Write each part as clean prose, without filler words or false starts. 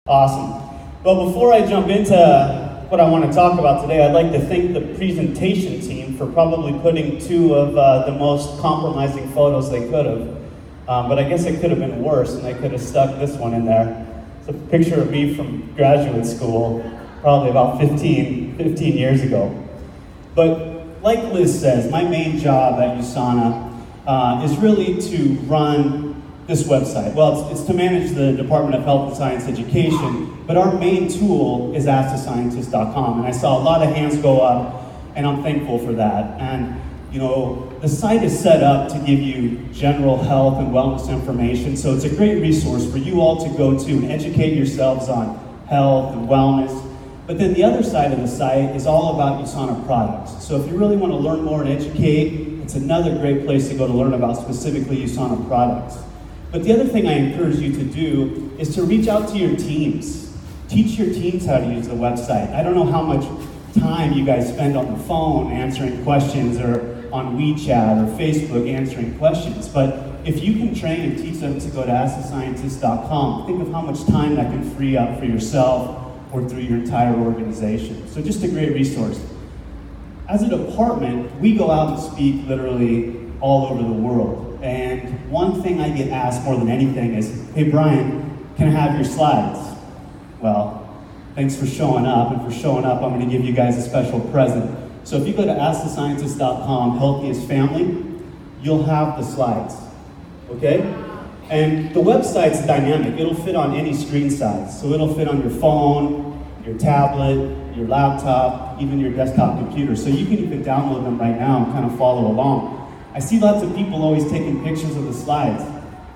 Awesome. Well, before I jump into what I want to talk about today, I'd like to thank the presentation team for probably putting two of the most compromising photos they could have. But I guess it could have been worse, and they could have stuck this one in there. It's a picture of me from graduate school, probably about 15 years ago. But like Liz says, my main job at USANA is really to run this website. Well, it's to manage the Department of Health and Science Education, but our main tool is AskTheScientist.com, and I saw a lot of hands go up, and I'm thankful for that. And you know, the site is set up to give you general health and wellness information, so it's a great resource for you all to go to and educate yourselves on health and wellness. But then the other side of the site is all about USANA products. So if you really want to learn more and educate, it's another great place to go to learn about specifically USANA products. But the other thing I encourage you to do is to reach out to your teams. Teach your teams how to use the website. I don't know how much time you guys spend on the phone answering questions or on WeChat or Facebook answering questions, but if you can train and teach them to go to AskTheScientist.com, think of how much time that can free up for yourself or through your entire organization. So just a great resource. As a department, we go out and speak literally all over the world. And one thing I get asked more than anything is, hey Brian, can I have your slides? Well, thanks for showing up, and for showing up, I'm going to give you guys a special present. So if you go to AskTheScientist.com, Healthiest Family, you'll have the slides, okay? And the website's dynamic. It'll fit on any screen size. So it'll fit on your phone, your tablet, your laptop, even your desktop computer. So you can even download them right now and kind of follow along. I see lots of people always taking pictures of the slides.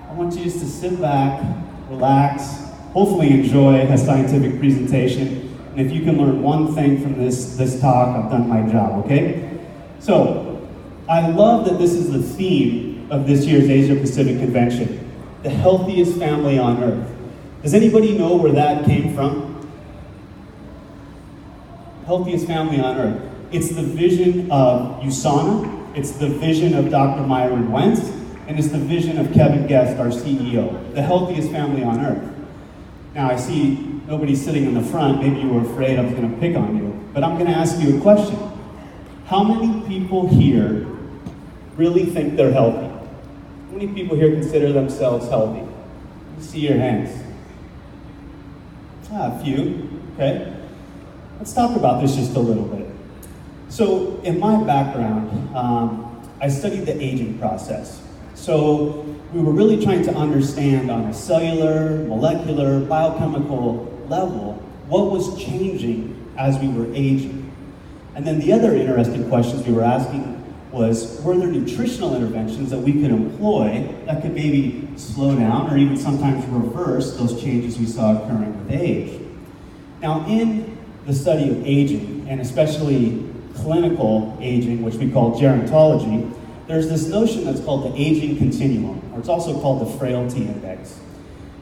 I want you just to sit back, relax, hopefully enjoy a scientific presentation. And if you can learn one thing from this talk, I've done my job, okay? So, I love that this is the theme of this year's Asia Pacific Convention, the healthiest family on earth. Does anybody know where that came from? Healthiest family on earth. It's the vision of USANA, it's the vision of Dr. Myron Wentz, and it's the vision of Kevin Guest, our CEO, the healthiest family on earth. Now I see nobody sitting in the front. Maybe you were afraid I was going to pick on you, but I'm going to ask you a question. How many people here really think they're healthy? How many people here consider themselves healthy? Let me see your hands. A few, okay. Let's talk about this just a little bit. So in my background, I studied the aging process. So we were really trying to understand on a cellular, molecular, biochemical level what was changing as we were aging. And then the other interesting questions we were asking was, were there nutritional interventions that we could employ that could maybe slow down or even sometimes reverse those changes we saw occurring with age? Now in the study of aging, and especially clinical aging, which we call gerontology, there's this notion that's called the aging continuum, or it's also called the frailty index.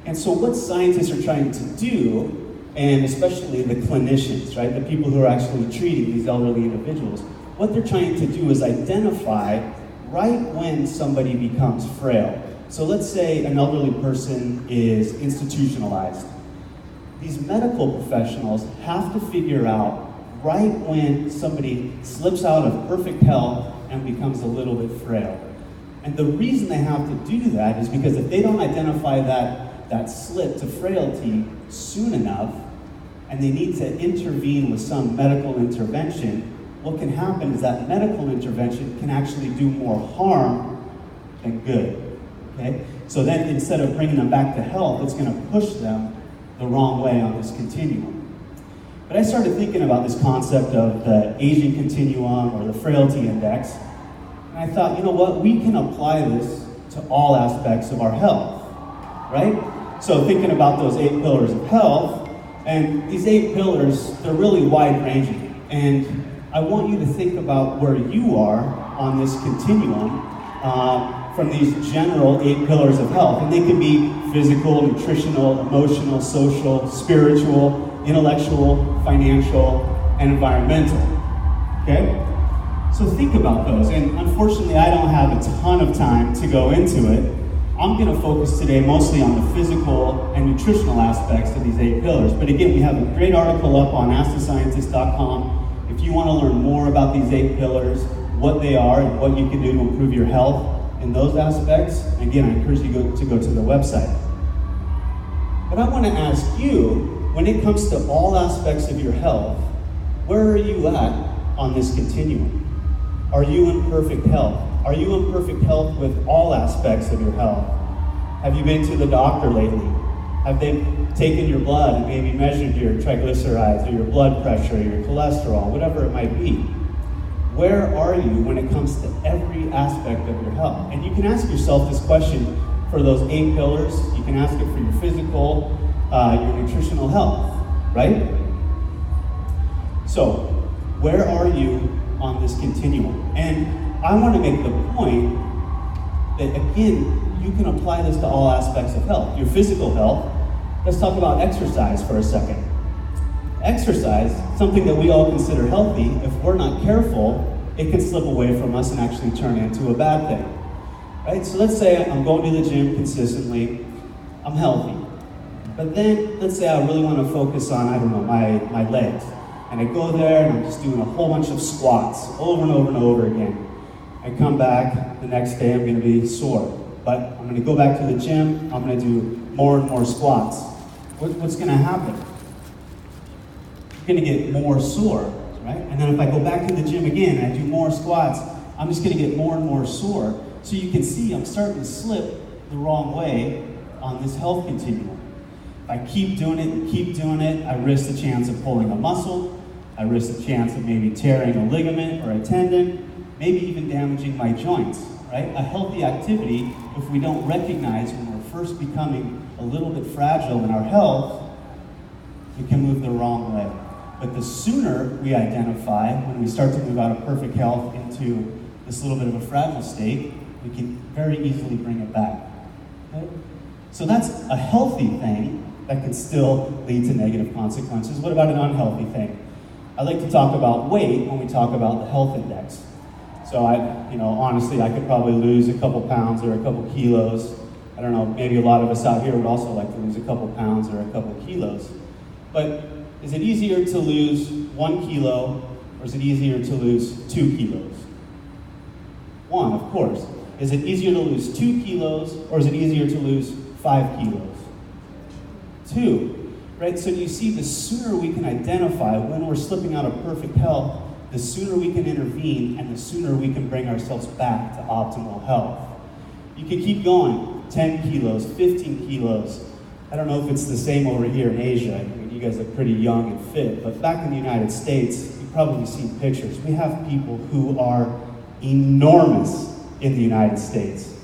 And so what scientists are trying to do, and especially the clinicians, right, the people who are actually treating these elderly individuals, what they're trying to do is identify right when somebody becomes frail. So let's say an elderly person is institutionalized. These medical professionals have to figure out right when somebody slips out of perfect health and becomes a little bit frail. And the reason they have to do that is because if they don't identify that slip to frailty soon enough, and they need to intervene with some medical intervention, what can happen is that medical intervention can actually do more harm than good, okay? So then instead of bringing them back to health, it's gonna push them the wrong way on this continuum. But I started thinking about this concept of the aging continuum or the frailty index, and I thought, you know what, we can apply this to all aspects of our health, right? So thinking about those 8 pillars of health, and these 8 pillars, they're really wide-ranging, and I want you to think about where you are on this continuum from these general 8 pillars of health, and they can be physical, nutritional, emotional, social, spiritual, intellectual, financial, and environmental, okay? So think about those, and unfortunately I don't have a ton of time to go into it. I'm going to focus today mostly on the physical and nutritional aspects of these 8 pillars. But again, we have a great article up on AskTheScientist.com. If you want to learn more about these 8 pillars, what they are, and what you can do to improve your health in those aspects, again, I encourage you to go to the website. But I want to ask you, when it comes to all aspects of your health, where are you at on this continuum? Are you in perfect health? Are you in perfect health with all aspects of your health? Have you been to the doctor lately? Have they taken your blood and maybe measured your triglycerides or your blood pressure or your cholesterol, whatever it might be? Where are you when it comes to every aspect of your health? And you can ask yourself this question for those 8 pillars. You can ask it for your physical, your nutritional health, right? So, where are you on this continuum? And I want to make the point that, again, you can apply this to all aspects of health. Your physical health, let's talk about exercise for a second. Exercise, something that we all consider healthy, if we're not careful, it can slip away from us and actually turn into a bad thing. Right? So let's say I'm going to the gym consistently, I'm healthy. But then, let's say I really want to focus on, I don't know, my legs. And I go there and I'm just doing a whole bunch of squats over and over and over again. I come back, the next day I'm going to be sore. But I'm going to go back to the gym, I'm going to do more and more squats. What's going to happen? You're going to get more sore, right? And then if I go back to the gym again and I do more squats, I'm just going to get more and more sore. So you can see I'm starting to slip the wrong way on this health continuum. If I keep doing it, I risk the chance of pulling a muscle, I risk the chance of maybe tearing a ligament or a tendon, maybe even damaging my joints, right? A healthy activity, if we don't recognize when we're first becoming a little bit fragile in our health, we can move the wrong way. But the sooner we identify when we start to move out of perfect health into this little bit of a fragile state, we can very easily bring it back. Okay? So that's a healthy thing that can still lead to negative consequences. What about an unhealthy thing? I like to talk about weight when we talk about the health index. So honestly, I could probably lose a couple pounds or a couple kilos. I don't know, maybe a lot of us out here would also like to lose a couple pounds or a couple kilos. But is it easier to lose 1 kilo or is it easier to lose 2 kilos? 1, of course. Is it easier to lose 2 kilos or is it easier to lose 5 kilos? 2, right? So you see, the sooner we can identify when we're slipping out of perfect health, the sooner we can intervene and the sooner we can bring ourselves back to optimal health. You can keep going, 10 kilos, 15 kilos. I don't know if it's the same over here in Asia. I mean, you guys look pretty young and fit, but back in the United States, you've probably seen pictures. We have people who are enormous in the United States.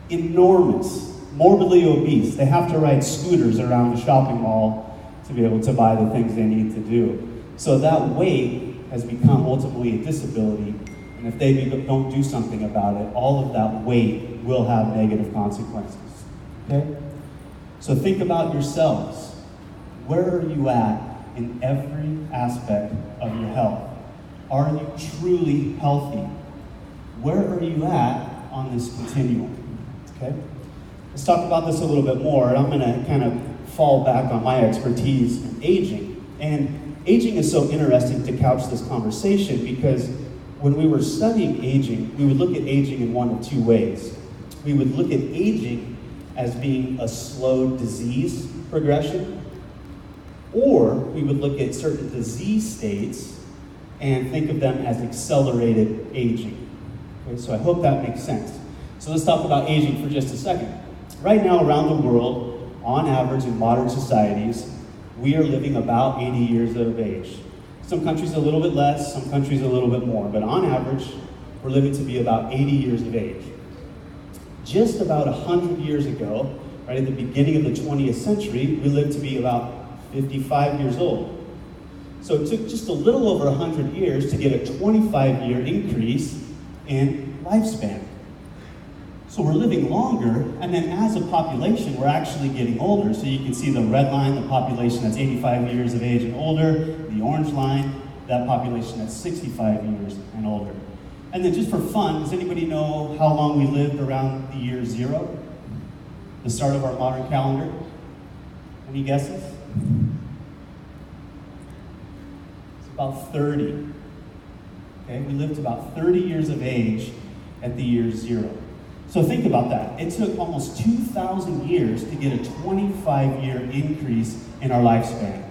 Enormous, morbidly obese. They have to ride scooters around the shopping mall to be able to buy the things they need to do. So that weight has become ultimately a disability, and if they don't do something about it, all of that weight will have negative consequences. Okay? So think about yourselves. Where are you at in every aspect of your health? Are you truly healthy? Where are you at on this continuum? Okay? Let's talk about this a little bit more, and I'm going to kind of fall back on my expertise in aging. And aging is so interesting to couch this conversation because when we were studying aging, we would look at aging in one of 2 ways. We would look at aging as being a slow disease progression, or we would look at certain disease states and think of them as accelerated aging. Okay, so I hope that makes sense. So let's talk about aging for just a second. Right now around the world, on average in modern societies, we are living about 80 years of age. Some countries a little bit less, some countries a little bit more, but on average, we're living to be about 80 years of age. Just about 100 years ago, right at the beginning of the 20th century, we lived to be about 55 years old. So it took just a little over 100 years to get a 25-year increase in lifespan. So we're living longer, and then as a population, we're actually getting older. So you can see the red line, the population that's 85 years of age and older, the orange line, that population that's 65 years and older. And then just for fun, does anybody know how long we lived around the year 0? the start of our modern calendar? Any guesses? It's about 30. Okay, we lived to about 30 years of age at the year 0. So think about that. It took almost 2,000 years to get a 25-year increase in our lifespan.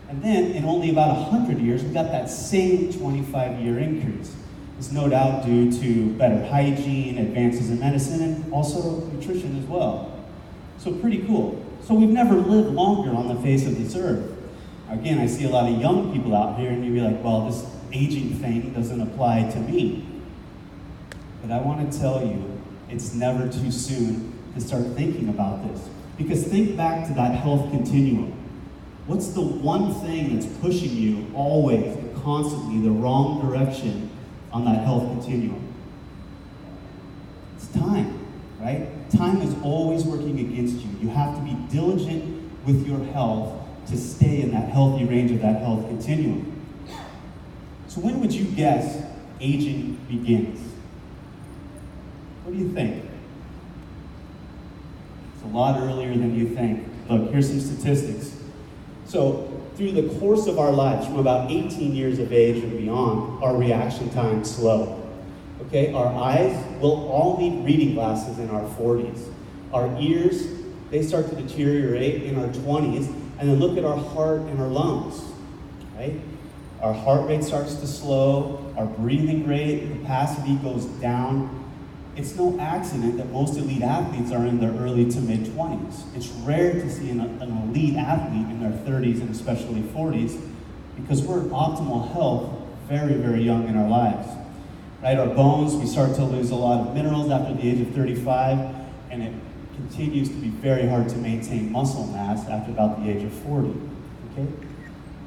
And then, in only about 100 years, we got that same 25-year increase. It's no doubt due to better hygiene, advances in medicine, and also nutrition as well. So pretty cool. So we've never lived longer on the face of this earth. Again, I see a lot of young people out here, and you'd be like, well, this aging thing doesn't apply to me. But I want to tell you, it's never too soon to start thinking about this. Because think back to that health continuum. What's the one thing that's pushing you always and constantly the wrong direction on that health continuum? It's time, right? Time is always working against you. You have to be diligent with your health to stay in that healthy range of that health continuum. So when would you guess aging begins? What do you think? It's a lot earlier than you think. Look, here's some statistics. So through the course of our lives, from about 18 years of age and beyond, our reaction time slow. Okay, our eyes will all need reading glasses in our 40s. Our ears, they start to deteriorate in our 20s, and then look at our heart and our lungs, right? Our heart rate starts to slow, our breathing rate, capacity goes down. It's no accident that most elite athletes are in their early to mid-20s. It's rare to see an elite athlete in their 30s and especially 40s because we're in optimal health very, very young in our lives. Right? Our bones, we start to lose a lot of minerals after the age of 35, and it continues to be very hard to maintain muscle mass after about the age of 40. Okay?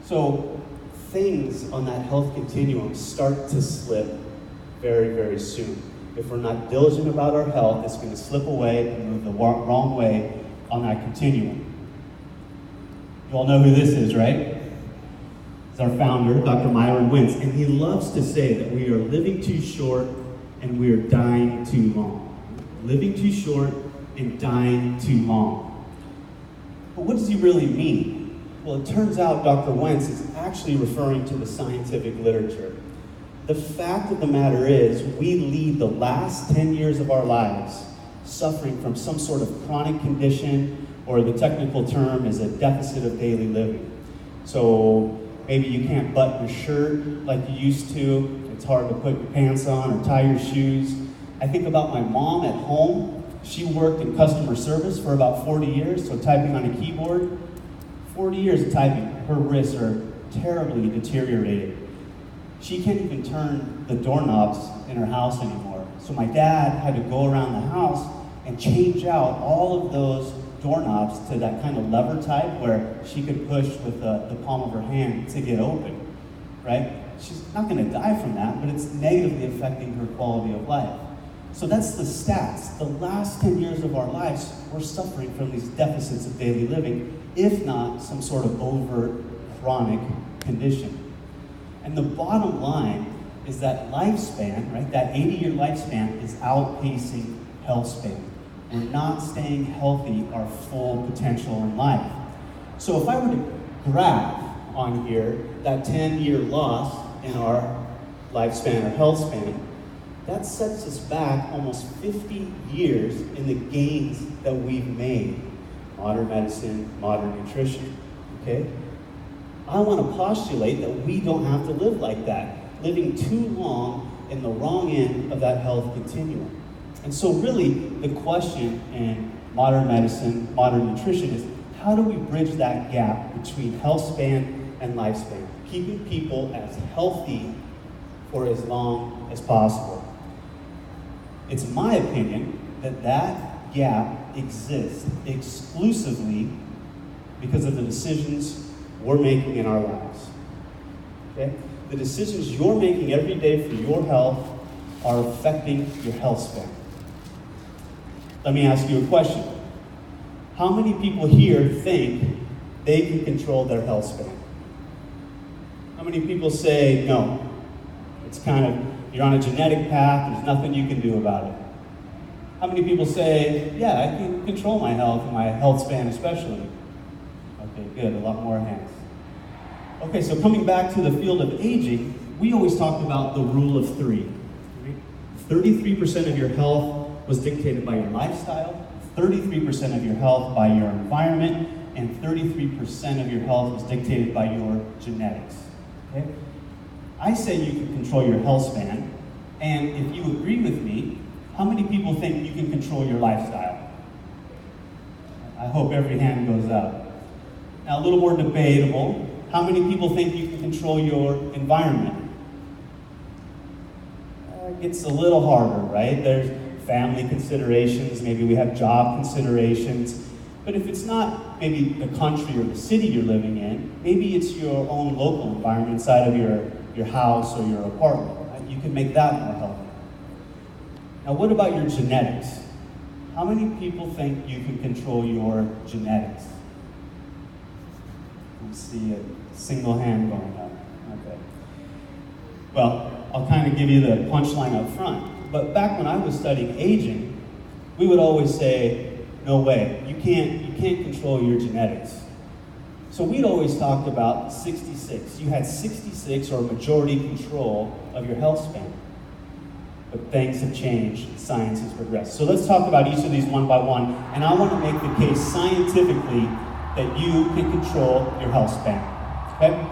So things on that health continuum start to slip very, very soon. If we're not diligent about our health, it's going to slip away and move the wrong way on that continuum. You all know who this is, right? It's our founder, Dr. Myron Wentz, and he loves to say that we are living too short and we are dying too long. Living too short and dying too long. But what does he really mean? Well, it turns out Dr. Wentz is actually referring to the scientific literature. The fact of the matter is, we lead the last 10 years of our lives suffering from some sort of chronic condition, or the technical term is a deficit of daily living. So maybe you can't button a shirt like you used to. It's hard to put your pants on or tie your shoes. I think about my mom at home. She worked in customer service for about 40 years, so typing on a keyboard. 40 years of typing, her wrists are terribly deteriorated. She can't even turn the doorknobs in her house anymore. So my dad had to go around the house and change out all of those doorknobs to that kind of lever type where she could push with the palm of her hand to get open, right? She's not gonna die from that, but it's negatively affecting her quality of life. So that's the stats. The last 10 years of our lives, we're suffering from these deficits of daily living, if not some sort of overt chronic condition. And the bottom line is that lifespan, right, that 80-year lifespan is outpacing health span. We're not staying healthy our full potential in life. So if I were to graph on here that 10-year loss in our lifespan or health span, that sets us back almost 50 years in the gains that we've made. Modern medicine, modern nutrition, okay? I want to postulate that we don't have to live like that, living too long in the wrong end of that health continuum. And so really, the question in modern medicine, modern nutrition is, how do we bridge that gap between health span and lifespan, keeping people as healthy for as long as possible? It's my opinion that that gap exists exclusively because of the decisions we're making in our lives. Okay? The decisions you're making every day for your health are affecting your health span. Let me ask you a question. How many people here think they can control their health span? How many people say no? It's kind of, you're on a genetic path, there's nothing you can do about it. How many people say, yeah, I can control my health and my health span especially? Okay, good, a lot more hands. Okay, so coming back to the field of aging, we always talked about the rule of three. 33% of your health was dictated by your lifestyle, 33% of your health by your environment, and 33% of your health was dictated by your genetics. Okay? I say you can control your health span, and if you agree with me, how many people think you can control your lifestyle? I hope every hand goes up. Now, a little more debatable, how many people think you can control your environment? It gets a little harder, right? There's family considerations, maybe we have job considerations, but if it's not maybe the country or the city you're living in, maybe it's your own local environment inside of your house or your apartment, right? You can make that more healthy. Now, what about your genetics? How many people think you can control your genetics? I see a single hand going up. Okay. Well, I'll kind of give you the punchline up front. But back when I was studying aging, we would always say, no way, you can't control your genetics. So we'd always talked about 66. You had 66 or majority control of your health span. But things have changed, science has progressed. So let's talk about each of these one by one, and I want to make the case scientifically that you can control your health span, okay?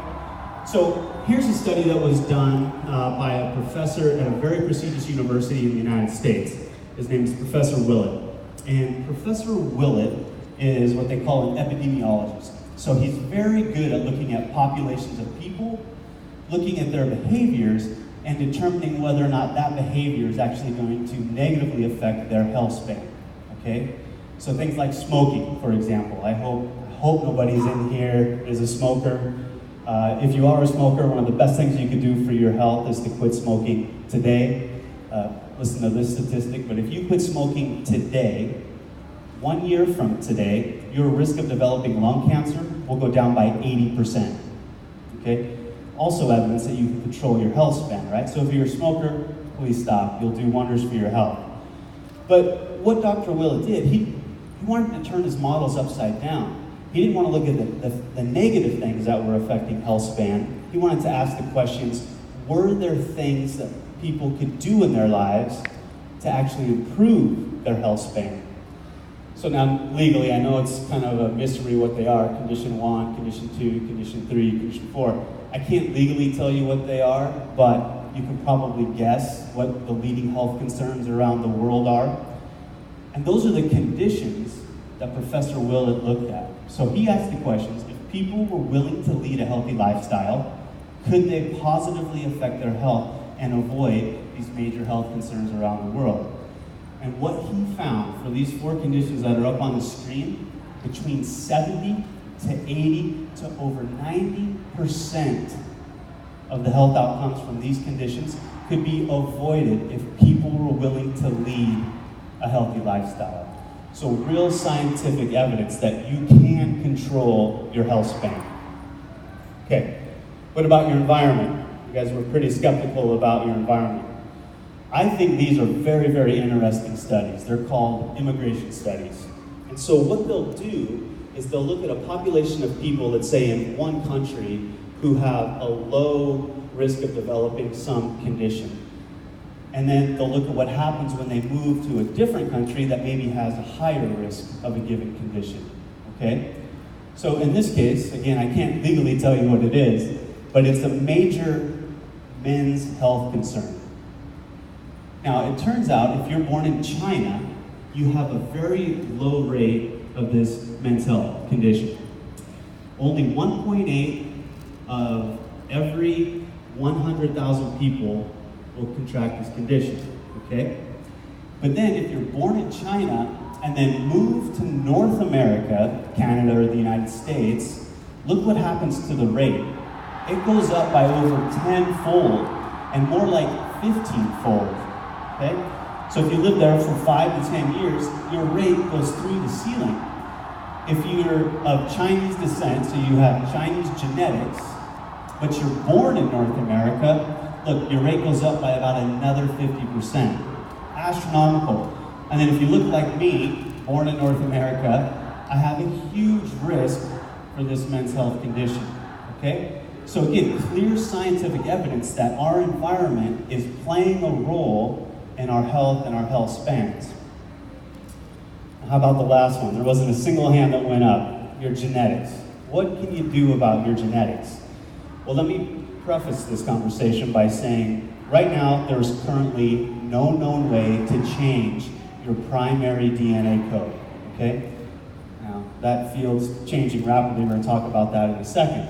So here's a study that was done by a professor at a very prestigious university in the United States. His name is Professor Willett. And Professor Willett is what they call an epidemiologist. So he's very good at looking at populations of people, looking at their behaviors, and determining whether or not that behavior is actually going to negatively affect their health span, okay? So things like smoking, for example. I hope nobody's in here is a smoker. If you are a smoker, one of the best things you can do for your health is to quit smoking today. Listen to this statistic, but if you quit smoking today, 1 year from today, your risk of developing lung cancer will go down by 80%, okay? Also evidence that you can control your health span, right? So if you're a smoker, please stop. You'll do wonders for your health. But what Dr. Willett did, he wanted to turn his models upside down. He didn't want to look at the negative things that were affecting health span. He wanted to ask the questions, were there things that people could do in their lives to actually improve their health span? So now, legally, I know it's kind of a mystery what they are. Condition 1, Condition 2, Condition 3, Condition 4. I can't legally tell you what they are, but you can probably guess what the leading health concerns around the world are. And those are the conditions that Professor Willett looked at. So he asked the questions, if people were willing to lead a healthy lifestyle, could they positively affect their health and avoid these major health concerns around the world? And what he found for these 4 conditions that are up on the screen, between 70 to 80 to over 90% of the health outcomes from these conditions could be avoided if people were willing to lead a healthy lifestyle. So real scientific evidence that you can control your health span. Okay, what about your environment? You guys were pretty skeptical about your environment. I think these are very, very interesting studies. They're called immigration studies. And so what they'll do is they'll look at a population of people, let's say in one country, who have a low risk of developing some condition. And then they'll look at what happens when they move to a different country that maybe has a higher risk of a given condition, okay? So in this case, again, I can't legally tell you what it is, but it's a major men's health concern. Now, it turns out if you're born in China, you have a very low rate of this men's health condition. Only 1.8 of every 100,000 people will contract this condition, okay? But then if you're born in China and then move to North America, Canada or the United States, look what happens to the rate. It goes up by over 10-fold and more like 15-fold, okay? So if you live there for 5 to 10 years, your rate goes through the ceiling. If you're of Chinese descent, so you have Chinese genetics, but you're born in North America, look, your rate goes up by about another 50%. Astronomical. And then if you look like me, born in North America, I have a huge risk for this men's health condition, okay? So again, clear scientific evidence that our environment is playing a role in our health and our health spans. How about the last one? There wasn't a single hand that went up. Your genetics. What can you do about your genetics? Well, let me preface this conversation by saying, right now, there's currently no known way to change your primary DNA code, okay? Now, that field's changing rapidly. We're going to talk about that in a second.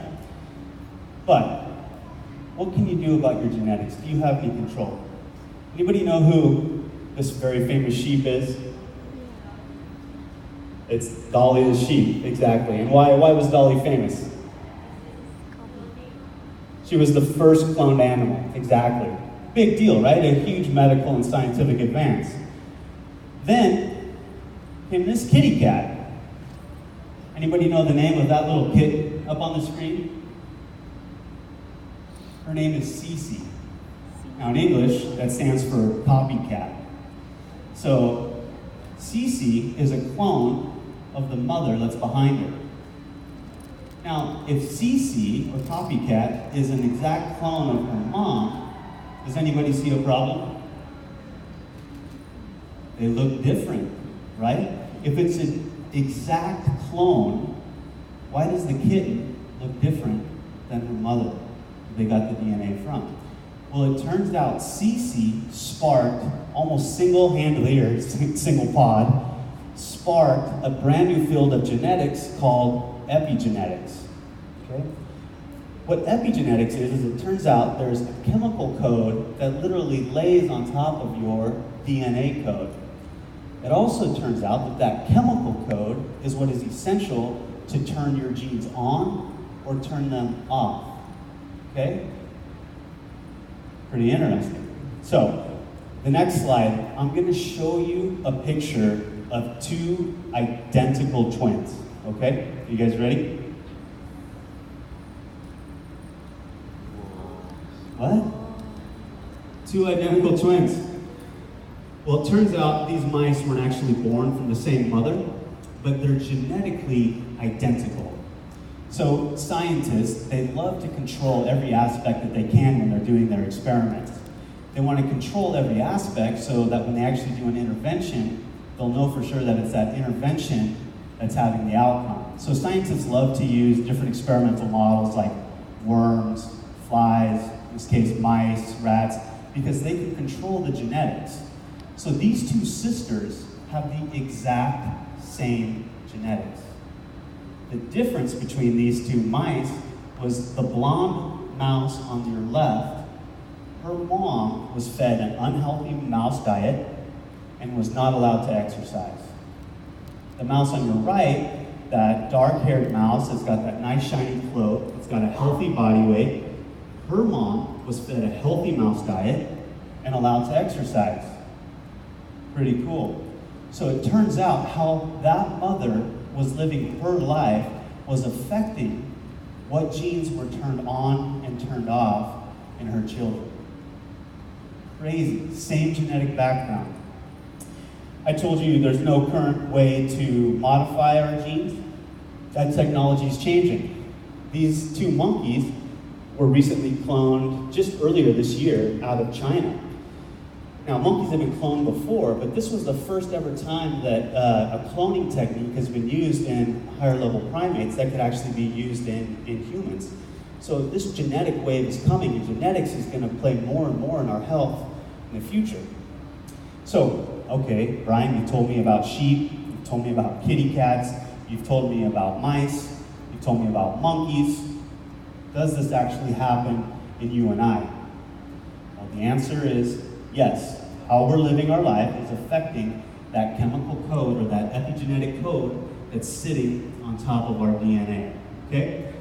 But, what can you do about your genetics? Do you have any control? Anybody know who this very famous sheep is? It's Dolly the sheep, exactly. And why was Dolly famous? She was the first cloned animal, exactly. Big deal, right? A huge medical and scientific advance. Then came this kitty cat. Anybody know the name of that little kitten up on the screen? Her name is Yi-Xin. Now in English, that stands for copycat. So Yi-Xin is a clone of the mother that's behind her. Now, if Yi-Xin, or copycat, is an exact clone of her mom, does anybody see a problem? They look different, right? If it's an exact clone, why does the kitten look different than her mother they got the DNA from? Well, it turns out Yi-Xin sparked, almost single-handedly, or single pod, sparked a brand new field of genetics called epigenetics. Okay? What epigenetics is it turns out there's a chemical code that literally lays on top of your DNA code. It also turns out that that chemical code is what is essential to turn your genes on or turn them off. Okay? Pretty interesting. So, the next slide, I'm going to show you a picture of two identical twins. Okay? You guys ready? What? Two identical twins. Well, it turns out these mice weren't actually born from the same mother, but they're genetically identical. So scientists, they love to control every aspect that they can when they're doing their experiments. They want to control every aspect so that when they actually do an intervention, they'll know for sure that it's that intervention that's having the outcome. So scientists love to use different experimental models like worms, flies, in this case mice, rats, because they can control the genetics. So these two sisters have the exact same genetics. The difference between these two mice was the blonde mouse on your left, her mom was fed an unhealthy mouse diet and was not allowed to exercise. The mouse on your right, that dark-haired mouse that's got that nice shiny cloak, it's got a healthy body weight, her mom was fed a healthy mouse diet and allowed to exercise. Pretty cool. So it turns out how that mother was living her life was affecting what genes were turned on and turned off in her children. Crazy, same genetic background. I told you there's no current way to modify our genes. That technology is changing. These two monkeys were recently cloned just earlier this year out of China. Now, monkeys have been cloned before, but this was the first ever time that a cloning technique has been used in higher level primates that could actually be used in humans. So this genetic wave is coming, and genetics is going to play more and more in our health in the future. So, okay, Brian, you told me about sheep, you've told me about kitty cats, you've told me about mice, you've told me about monkeys. Does this actually happen in you and I? Well, the answer is yes. How we're living our life is affecting that chemical code or that epigenetic code that's sitting on top of our DNA, okay?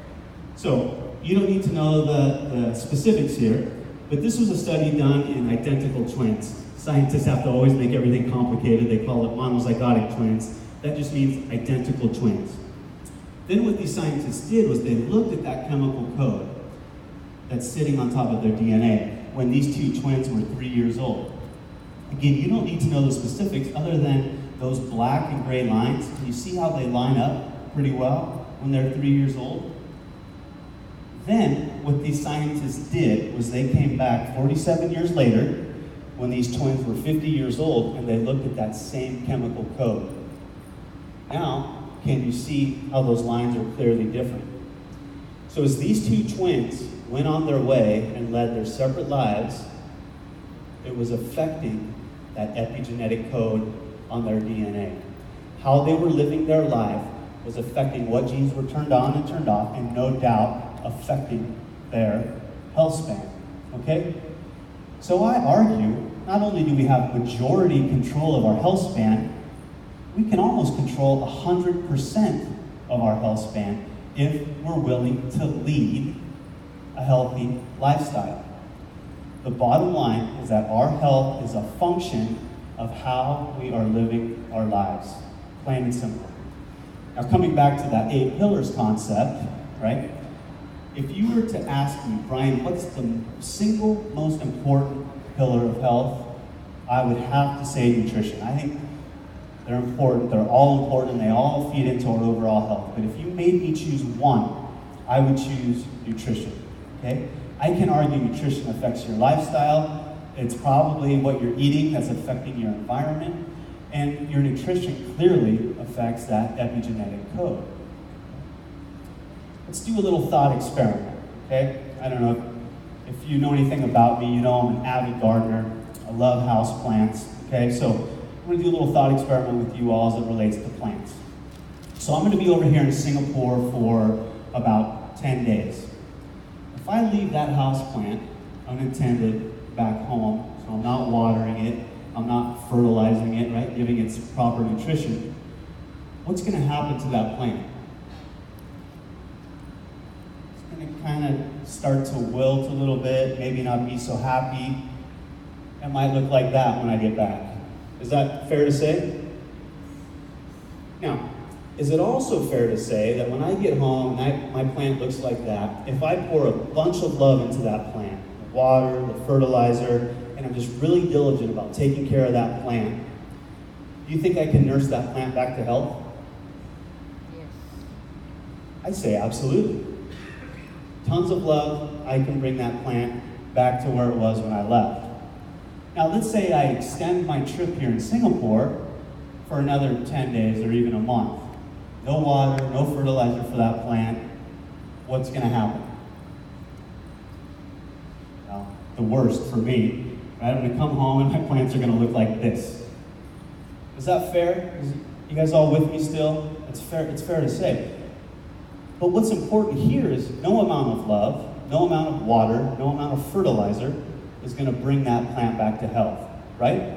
So, you don't need to know the specifics here, but this was a study done in identical twins. Scientists have to always make everything complicated. They call it monozygotic twins. That just means identical twins. Then what these scientists did was they looked at that chemical code that's sitting on top of their DNA when these two twins were 3 years old. Again, you don't need to know the specifics other than those black and gray lines. Can you see how they line up pretty well when they're 3 years old? Then, what these scientists did was they came back 47 years later when these twins were 50 years old, and they looked at that same chemical code. Now, can you see how those lines are clearly different? So as these two twins went on their way and led their separate lives, it was affecting that epigenetic code on their DNA. How they were living their life was affecting what genes were turned on and turned off, and no doubt affecting their health span, okay? So I argue, not only do we have majority control of our health span, we can almost control 100% of our health span if we're willing to lead a healthy lifestyle. The bottom line is that our health is a function of how we are living our lives, plain and simple. Now, coming back to that 8 pillars concept, right? If you were to ask me, Brian, what's the single most important pillar of health? I would have to say nutrition. I think they're important, they're all important, and they all feed into our overall health. But if you made me choose one, I would choose nutrition, okay? I can argue nutrition affects your lifestyle. It's probably what you're eating that's affecting your environment, and your nutrition clearly affects that epigenetic code. Let's do a little thought experiment, okay? I don't know if you know anything about me, you know I'm an avid gardener. I love houseplants, okay? So I'm gonna do a little thought experiment with you all as it relates to plants. So I'm gonna be over here in Singapore for about 10 days. If I leave that houseplant unattended back home, so I'm not watering it, I'm not fertilizing it, right, giving it proper nutrition, what's gonna happen to that plant? It's gonna kind of start to wilt a little bit, maybe not be so happy. It might look like that when I get back. Is that fair to say? Now, is it also fair to say that when I get home and my plant looks like that, if I pour a bunch of love into that plant, the water, the fertilizer, and I'm just really diligent about taking care of that plant, do you think I can nurse that plant back to health? Yes. I say absolutely. Tons of love, I can bring that plant back to where it was when I left. Now, let's say I extend my trip here in Singapore for another 10 days or even a month. No water, no fertilizer for that plant. What's gonna happen? Well, the worst for me, right? I'm gonna come home and my plants are gonna look like this. Is that fair? You guys all with me still? It's fair to say. But what's important here is no amount of love, no amount of water, no amount of fertilizer is going to bring that plant back to health, right?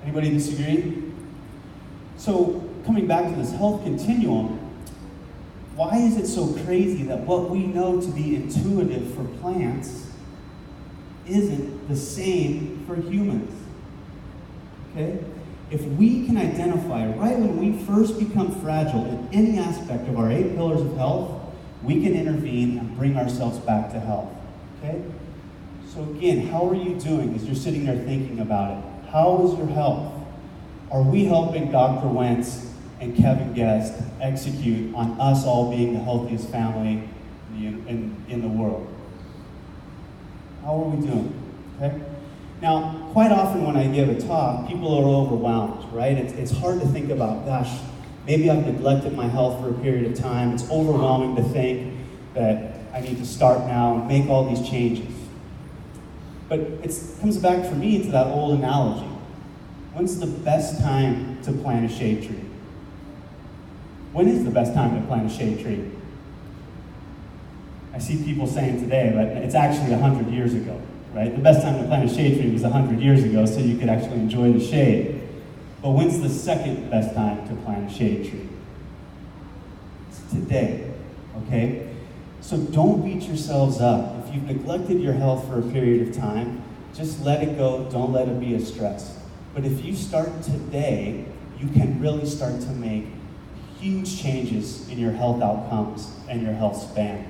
Anybody disagree? So, coming back to this health continuum, why is it so crazy that what we know to be intuitive for plants isn't the same for humans? Okay? If we can identify right when we first become fragile in any aspect of our 8 pillars of health, we can intervene and bring ourselves back to health, okay? So again, how are you doing as you're sitting there thinking about it? How is your health? Are we helping Dr. Wentz and Kevin Guest execute on us all being the healthiest family in the world? How are we doing, okay? Now, quite often when I give a talk, people are overwhelmed, right? It's hard to think about, gosh, maybe I've neglected my health for a period of time. It's overwhelming to think that I need to start now and make all these changes. But it comes back for me to that old analogy. When's the best time to plant a shade tree? When is the best time to plant a shade tree? I see people saying today, but it's actually 100 years ago, right? The best time to plant a shade tree was 100 years ago, so you could actually enjoy the shade. But when's the second best time to plant a shade tree? It's today, okay? So don't beat yourselves up. If you've neglected your health for a period of time, just let it go. Don't let it be a stress. But if you start today, you can really start to make huge changes in your health outcomes and your health span.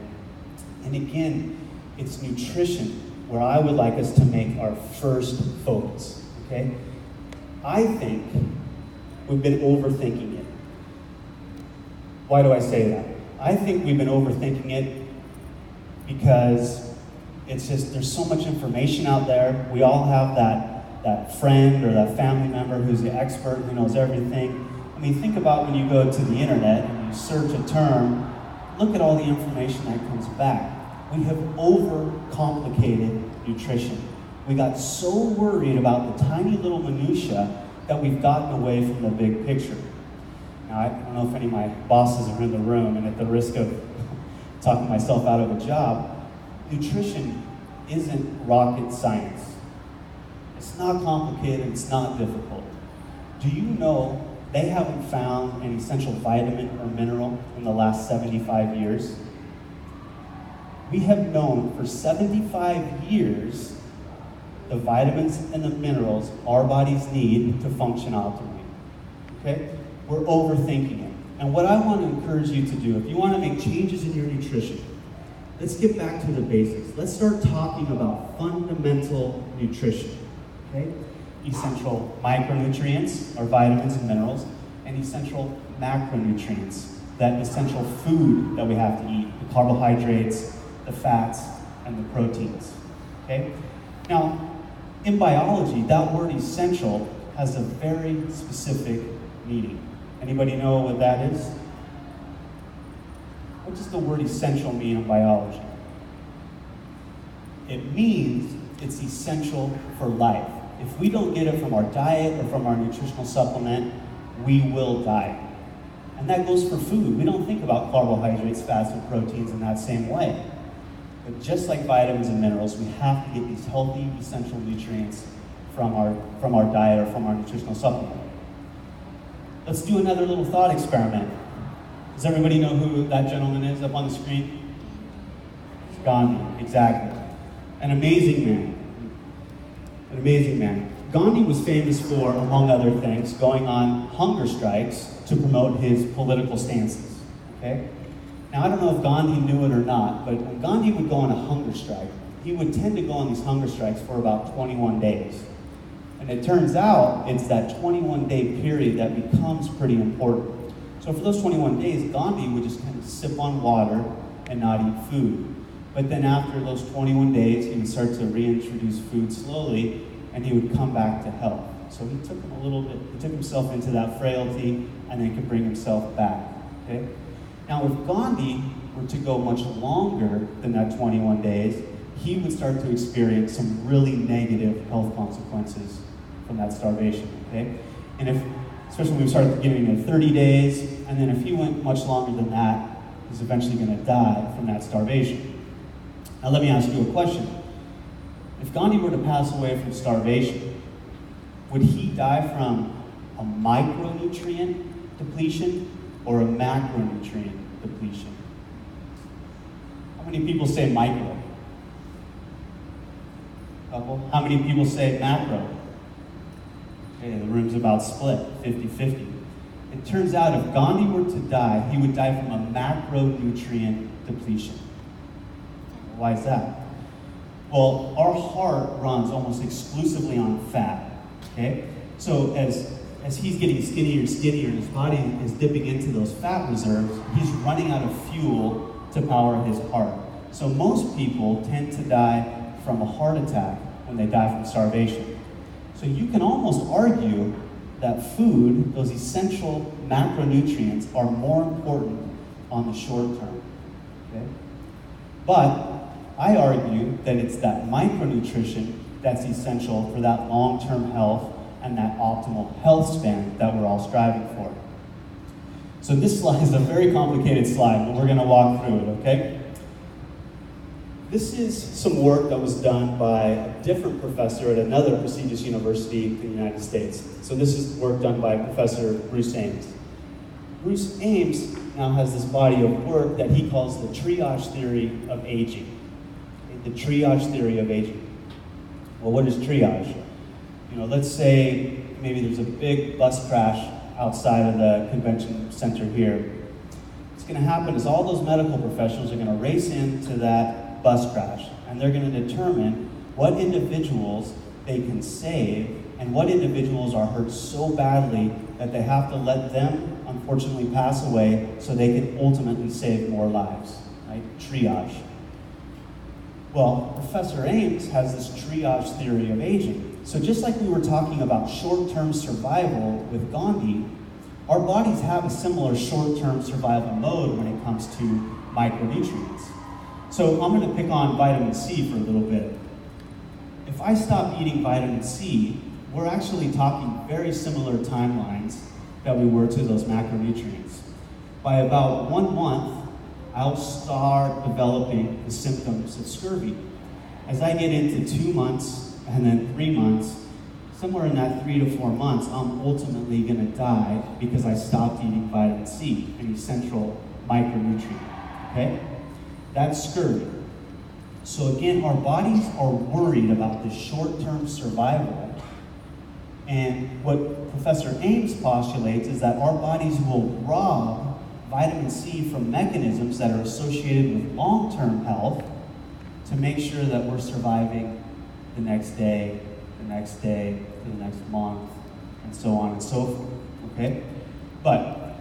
And again, it's nutrition where I would like us to make our first focus, okay? I think we've been overthinking it. Why do I say that? I think we've been overthinking it because it's just, there's so much information out there. We all have that friend or that family member who's the expert, who knows everything. I mean, think about when you go to the internet and you search a term, look at all the information that comes back. We have overcomplicated nutrition. We got so worried about the tiny little minutia that we've gotten away from the big picture. Now, I don't know if any of my bosses are in the room, and at the risk of talking myself out of a job, nutrition isn't rocket science. It's not complicated, it's not difficult. Do you know they haven't found an essential vitamin or mineral in the last 75 years? We have known for 75 years the vitamins and the minerals our bodies need to function optimally. Okay? We're overthinking it. And what I want to encourage you to do, if you want to make changes in your nutrition, let's get back to the basics. Let's start talking about fundamental nutrition. Okay? Essential micronutrients, or vitamins and minerals, and essential macronutrients, that essential food that we have to eat, the carbohydrates, the fats, and the proteins. Okay? Now, in biology, that word essential has a very specific meaning. Anybody know what that is? What does the word essential mean in biology? It means it's essential for life. If we don't get it from our diet or from our nutritional supplement, we will die. And that goes for food. We don't think about carbohydrates, fats, and proteins in that same way. But just like vitamins and minerals, we have to get these healthy, essential nutrients from our diet or from our nutritional supplement. Let's do another little thought experiment. Does everybody know who that gentleman is up on the screen? Gandhi, exactly. An amazing man. An amazing man. Gandhi was famous for, among other things, going on hunger strikes to promote his political stances. Okay? Now, I don't know if Gandhi knew it or not, but when Gandhi would go on a hunger strike, he would tend to go on these hunger strikes for about 21 days. And it turns out it's that 21-day period that becomes pretty important. So for those 21 days, Gandhi would just kind of sip on water and not eat food. But then after those 21 days, he would start to reintroduce food slowly, and he would come back to health. So he took him a little bit, he took himself into that frailty, and then could bring himself back. Okay? Now, if Gandhi were to go much longer than that 21 days, he would start to experience some really negative health consequences from that starvation. Okay? And if, especially when we start getting into 30 days, and then if he went much longer than that, he's eventually going to die from that starvation. Now, let me ask you a question. If Gandhi were to pass away from starvation, would he die from a micronutrient depletion or a macronutrient depletion? How many people say micro? Couple? How many people say macro? Okay, the room's about split, 50-50. It turns out if Gandhi were to die, he would die from a macronutrient depletion. Why is that? Well, our heart runs almost exclusively on fat, okay? So as he's getting skinnier and skinnier and his body is dipping into those fat reserves, he's running out of fuel to power his heart. So most people tend to die from a heart attack when they die from starvation. So you can almost argue that food, those essential macronutrients, are more important on the short term, okay? But I argue that it's that micronutrition that's essential for that long-term health and that optimal health span that we're all striving for. So this slide is a very complicated slide, but we're going to walk through it, okay? This is some work that was done by a different professor at another prestigious university in the United States. So this is work done by Professor Bruce Ames. Bruce Ames now has this body of work that he calls the triage theory of aging. The triage theory of aging. Well, what is triage? You know, let's say maybe there's a big bus crash outside of the convention center here. What's going to happen is all those medical professionals are going to race into that bus crash, and they're going to determine what individuals they can save and what individuals are hurt so badly that they have to let them, unfortunately, pass away so they can ultimately save more lives, right? Triage. Well, Professor Ames has this triage theory of aging. So just like we were talking about short-term survival with Gandhi, our bodies have a similar short-term survival mode when it comes to micronutrients. So I'm going to pick on vitamin C for a little bit. If I stop eating vitamin C, we're actually talking very similar timelines that we were to those macronutrients. By about 1 month, I'll start developing the symptoms of scurvy. As I get into 2 months and then 3 months, somewhere in that 3 to 4 months, I'm ultimately going to die because I stopped eating vitamin C, an essential micronutrient. Okay? That's scurvy. So again, our bodies are worried about this short-term survival. And what Professor Ames postulates is that our bodies will rob vitamin C from mechanisms that are associated with long-term health to make sure that we're surviving the next day, the next month, and so on and so forth, okay? But,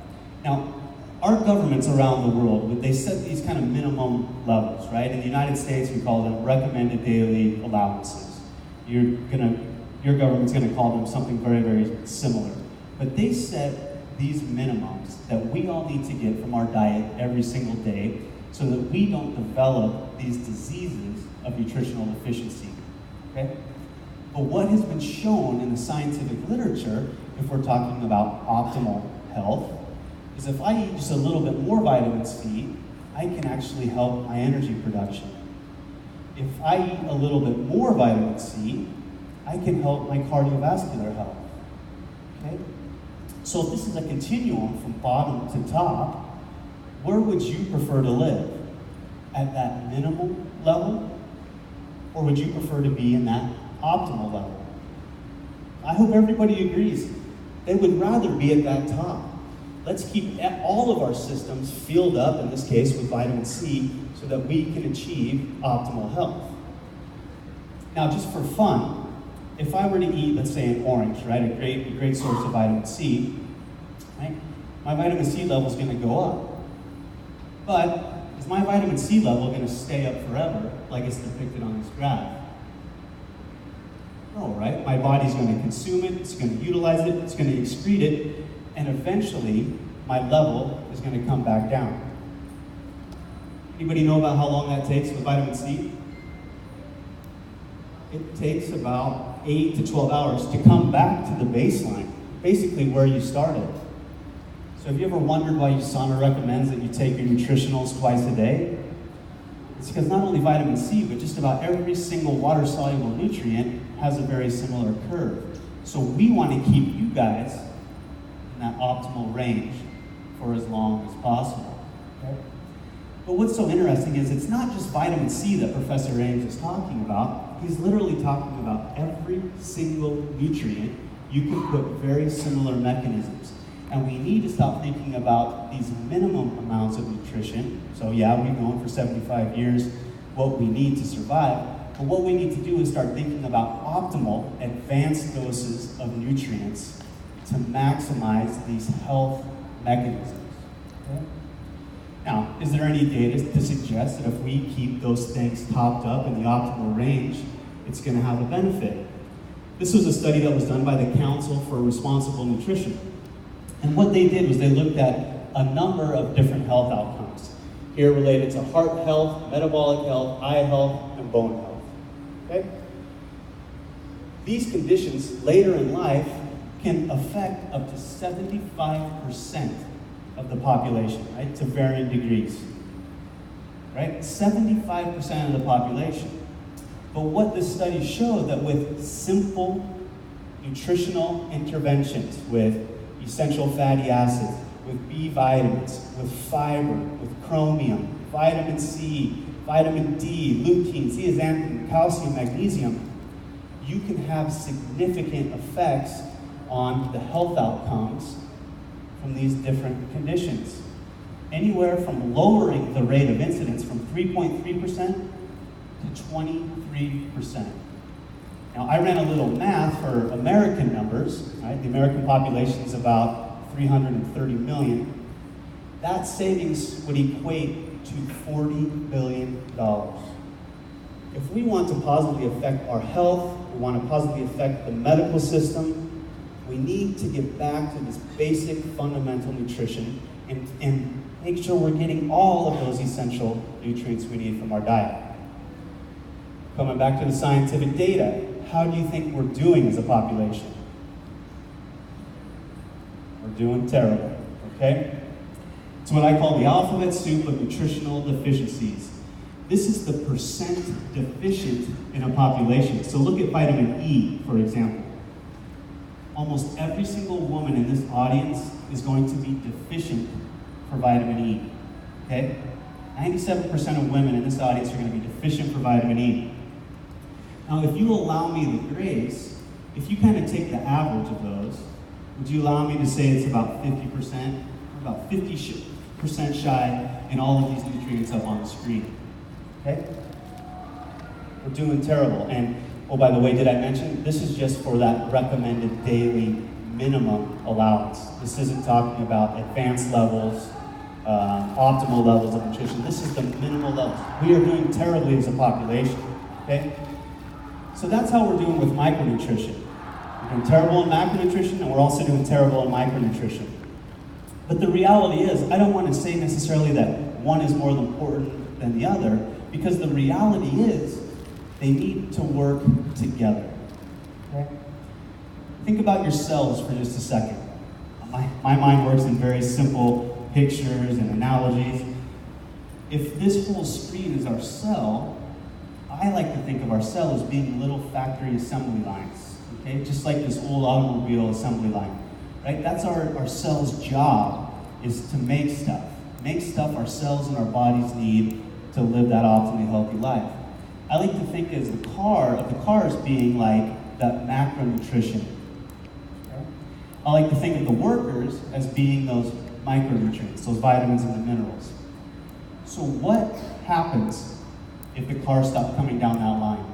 now, our governments around the world, they set these kind of minimum levels, right? In the United States, we call them recommended daily allowances. Your government's gonna call them something very, very similar. But they set these minimums that we all need to get from our diet every single day so that we don't develop these diseases of nutritional deficiency, okay? But what has been shown in the scientific literature, if we're talking about optimal health, is if I eat just a little bit more vitamin C, I can actually help my energy production. If I eat a little bit more vitamin C, I can help my cardiovascular health, okay? So if this is a continuum from bottom to top, where would you prefer to live? At that minimal level? Or would you prefer to be in that optimal level? I hope everybody agrees. They would rather be at that top. Let's keep all of our systems filled up, in this case with vitamin C, so that we can achieve optimal health. Now, just for fun, if I were to eat, let's say, an orange, right, a great source of vitamin C, right, my vitamin C level is going to go up. But is my vitamin C level going to stay up forever, like it's depicted on this graph? No, right? My body's going to consume it, it's going to utilize it, it's going to excrete it, and eventually my level is going to come back down. Anybody know about how long that takes with vitamin C? It takes about 8 to 12 hours to come back to the baseline, basically where you started. So have you ever wondered why USANA recommends that you take your nutritionals twice a day? It's because not only vitamin C, but just about every single water-soluble nutrient has a very similar curve. So we want to keep you guys in that optimal range for as long as possible. Okay? But what's so interesting is it's not just vitamin C that Professor Ames is talking about. He's literally talking about every single nutrient. You can put very similar mechanisms. And we need to stop thinking about these minimum amounts of nutrition. So yeah, we've known for 75 years what we need to survive. But what we need to do is start thinking about optimal, advanced doses of nutrients to maximize these health mechanisms. Okay? Now, is there any data to suggest that if we keep those things topped up in the optimal range, it's going to have a benefit? This was a study that was done by the Council for Responsible Nutrition. And what they did was they looked at a number of different health outcomes. Here related to heart health, metabolic health, eye health, and bone health. Okay? These conditions later in life can affect up to 75% of the population, right, to varying degrees. Right? 75% of the population. But what this study showed that with simple nutritional interventions, with essential fatty acids, with B vitamins, with fiber, with chromium, vitamin C, vitamin D, lutein, zeaxanthin, calcium, magnesium, you can have significant effects on the health outcomes from these different conditions. Anywhere from lowering the rate of incidence from 3.3% to 23%. Now, I ran a little math for American numbers, right? The American population is about 330 million. That savings would equate to $40 billion. If we want to positively affect our health, we want to positively affect the medical system, we need to get back to this basic fundamental nutrition and make sure we're getting all of those essential nutrients we need from our diet. Coming back to the scientific data, how do you think we're doing as a population? We're doing terrible, okay? It's what I call the alphabet soup of nutritional deficiencies. This is the percent deficient in a population. So look at vitamin E, for example. Almost every single woman in this audience is going to be deficient for vitamin E, okay? 97% of women in this audience are going to be deficient for vitamin E. Now, if you allow me the grace, if you kind of take the average of those, would you allow me to say it's about 50%? About 50% shy in all of these nutrients up on the screen, okay? We're doing terrible. And, oh, by the way, did I mention, this is just for that recommended daily minimum allowance. This isn't talking about advanced levels, optimal levels of nutrition. This is the minimal levels. We are doing terribly as a population, okay? So that's how we're doing with micronutrition. We're doing terrible in macronutrition, and we're also doing terrible in micronutrition. But the reality is, I don't want to say necessarily that one is more important than the other, because the reality is they need to work together. Okay? Think about your cells for just a second. My mind works in very simple pictures and analogies. If this whole screen is our cell, I like to think of our cell as being little factory assembly lines, okay? Just like this old automobile assembly line, right? That's our cell's job, is to make stuff our cells and our bodies need to live that optimally healthy life. I like to think as the car as being like that macronutrition. Okay? I like to think of the workers as being those micronutrients, those vitamins and the minerals. So what happens if the car stopped coming down that line?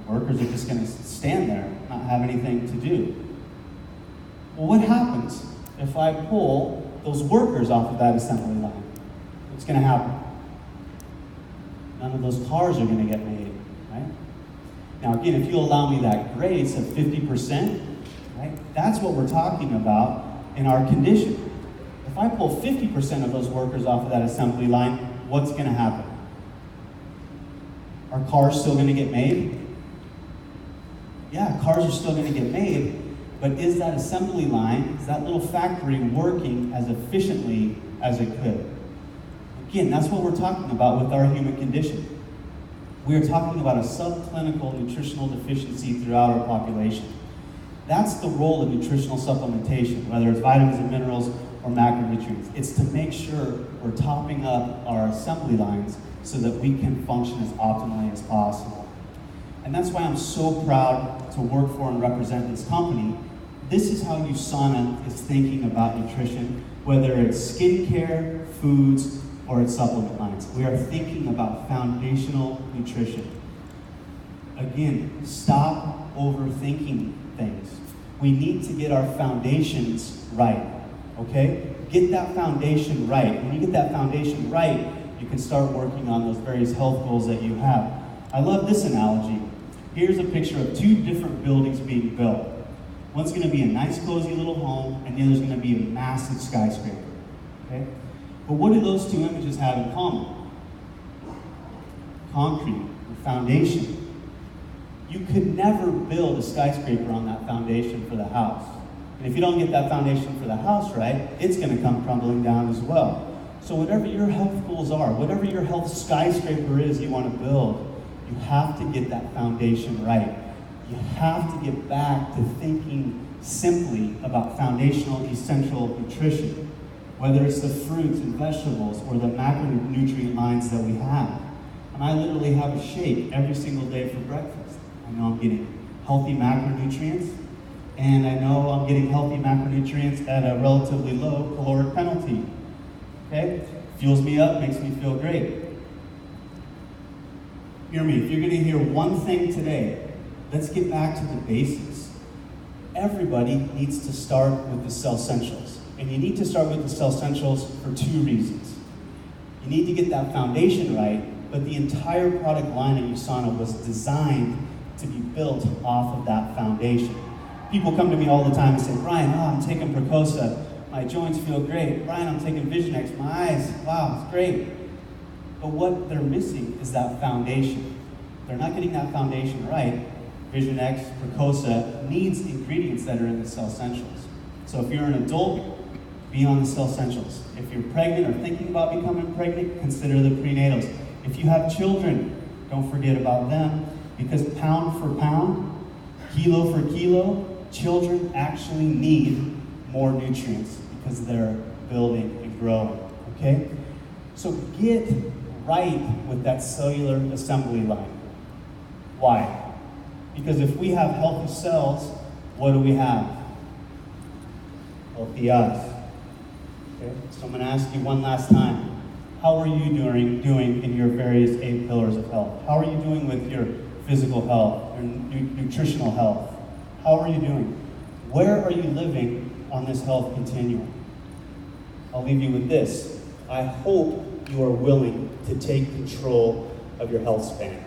The workers are just going to stand there, not have anything to do. Well, what happens if I pull those workers off of that assembly line? What's going to happen? None of those cars are going to get made, right? Now, again, if you allow me that grace of 50%, right, that's what we're talking about in our condition. If I pull 50% of those workers off of that assembly line, what's going to happen? Are cars still going to get made? Yeah, cars are still going to get made, but is that assembly line, is that little factory working as efficiently as it could? Again, that's what we're talking about with our human condition. We are talking about a subclinical nutritional deficiency throughout our population. That's the role of nutritional supplementation, whether it's vitamins and minerals or macronutrients. It's to make sure we're topping up our assembly lines so that we can function as optimally as possible. And that's why I'm so proud to work for and represent this company. This is how USANA is thinking about nutrition, whether it's skincare, foods, or its supplement lines. We are thinking about foundational nutrition. Again, stop overthinking things. We need to get our foundations right, okay? Get that foundation right. When you get that foundation right, you can start working on those various health goals that you have. I love this analogy. Here's a picture of two different buildings being built. One's gonna be a nice, cozy little home, and the other's gonna be a massive skyscraper, okay? But what do those two images have in common? Concrete, the foundation. You could never build a skyscraper on that foundation for the house. And if you don't get that foundation for the house right, it's going to come crumbling down as well. So whatever your health goals are, whatever your health skyscraper is you want to build, you have to get that foundation right. You have to get back to thinking simply about foundational, essential nutrition, whether it's the fruits and vegetables or the macronutrient lines that we have. And I literally have a shake every single day for breakfast. I know I'm getting healthy macronutrients, and I know I'm getting healthy macronutrients at a relatively low caloric penalty. Okay? Fuels me up, makes me feel great. hear me, if you're gonna hear one thing today, let's get back to the basics. Everybody needs to start with the essentials. And you need to start with the essentials for two reasons. You need to get that foundation right, but the entire product line at USANA was designed to be built off of that foundation. People come to me all the time and say, Brian, I'm taking Precosa, my joints feel great. Brian, I'm taking Vision X, my eyes, wow, it's great. But what they're missing is that foundation. They're not getting that foundation right. Vision X, Precosa needs ingredients that are in the cell essentials. So if you're an adult, be on the cell essentials. If you're pregnant or thinking about becoming pregnant, consider the prenatals. If you have children, don't forget about them, because pound for pound, kilo for kilo, children actually need more nutrients because they're building and growing, okay? So get right with that cellular assembly line. Why? Because if we have healthy cells, what do we have? Healthy us. Okay? So I'm gonna ask you one last time. How are you doing in your various 8 pillars of health? How are you doing with your physical health, your nutritional health? How are you doing? Where are you living on this health continuum? I'll leave you with this. I hope you are willing to take control of your health span.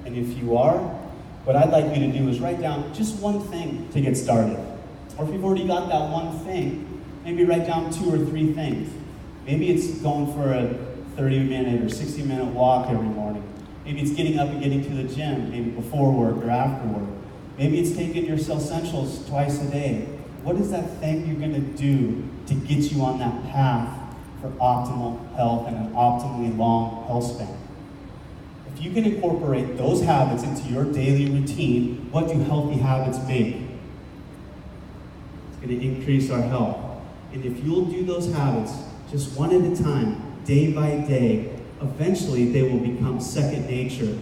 And if you are, what I'd like you to do is write down just one thing to get started. Or if you've already got that one thing, maybe write down 2 or 3 things. Maybe it's going for a 30-minute or 60-minute walk every morning. Maybe it's getting up and getting to the gym, maybe before work or after work. Maybe it's taking your cell essentials twice a day. What is that thing you're gonna do to get you on that path for optimal health and an optimally long health span? If you can incorporate those habits into your daily routine, what do healthy habits make? It's gonna increase our health. And if you'll do those habits just one at a time, day by day, eventually they will become second nature.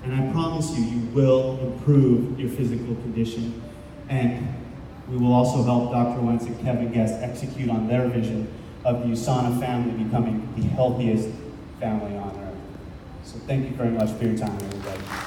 And I promise you, you will improve your physical condition. And we will also help Dr. Wentz and Kevin Guest execute on their vision of the USANA family becoming the healthiest family on earth. So thank you very much for your time, everybody.